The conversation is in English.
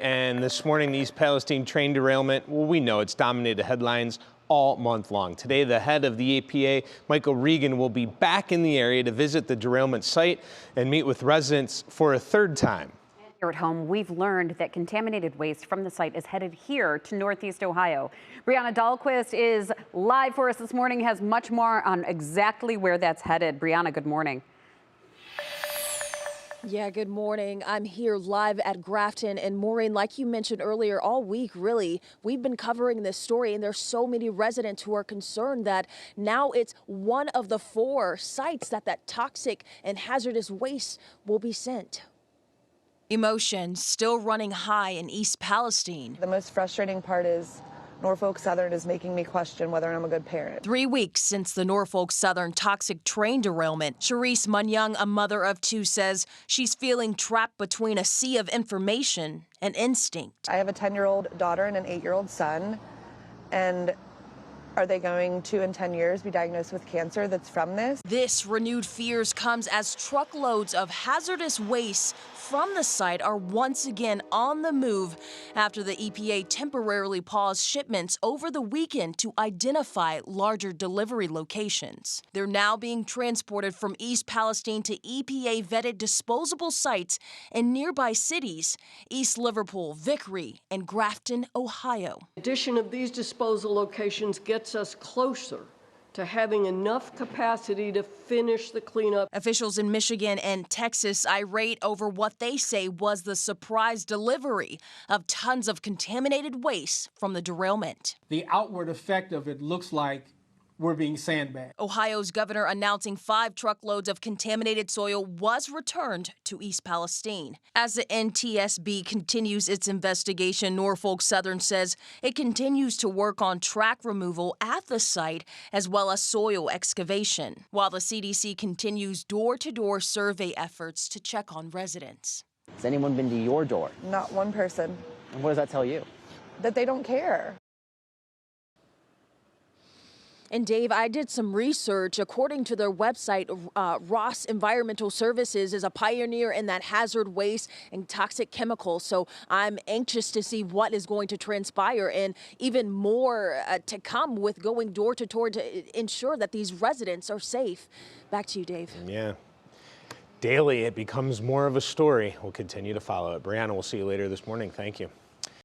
And this morning, the East Palestine train derailment, well, we know it's dominated headlines all month long. Today, the head of the EPA, Michael Regan, will be back in the area to visit the derailment site and meet with residents for a third time. Here at home, we've learned that contaminated waste from the site is headed here to Northeast Ohio. Brianna Dahlquist is live for us this morning, has much more on exactly where that's headed. Brianna, good morning. Yeah, good morning. I'm here live at Grafton, and Maureen, like you mentioned earlier, all week, really, we've been covering this story, and there's so many residents who are concerned that now it's one of the 4 sites that toxic and hazardous waste will be sent. Emotions still running high in East Palestine. The most frustrating part is Norfolk Southern is making me question whether I'm a good parent. 3 weeks since the Norfolk Southern toxic train derailment, Sharice Munyung, a mother of 2, says she's feeling trapped between a sea of information and instinct. I have a 10-year-old daughter and an 8-year-old son, and are they going to, in 10 years, be diagnosed with cancer that's from this? This renewed fears comes as truckloads of hazardous waste from the site are once again on the move after the EPA temporarily paused shipments over the weekend to identify larger delivery locations. They're now being transported from East Palestine to EPA-vetted disposable sites in nearby cities, East Liverpool, Vickery, and Grafton, Ohio. The addition of these disposal locations gets us closer to having enough capacity to finish the cleanup. Officials in Michigan and Texas irate over what they say was the surprise delivery of tons of contaminated waste from the derailment. The outward effect of it looks like we're being sandbagged. Ohio's governor announcing 5 truckloads of contaminated soil was returned to East Palestine. As the NTSB continues its investigation, Norfolk Southern says it continues to work on track removal at the site as well as soil excavation, while the CDC continues door-to-door survey efforts to check on residents. Has anyone been to your door? Not one person. And what does that tell you? That they don't care. And Dave, I did some research. According to their website, Ross Environmental Services is a pioneer in that hazard waste and toxic chemicals. So I'm anxious to see what is going to transpire and even more to come with going door to door to ensure that these residents are safe. Back to you, Dave. Yeah. Daily, it becomes more of a story. We'll continue to follow it. Brianna, we'll see you later this morning. Thank you.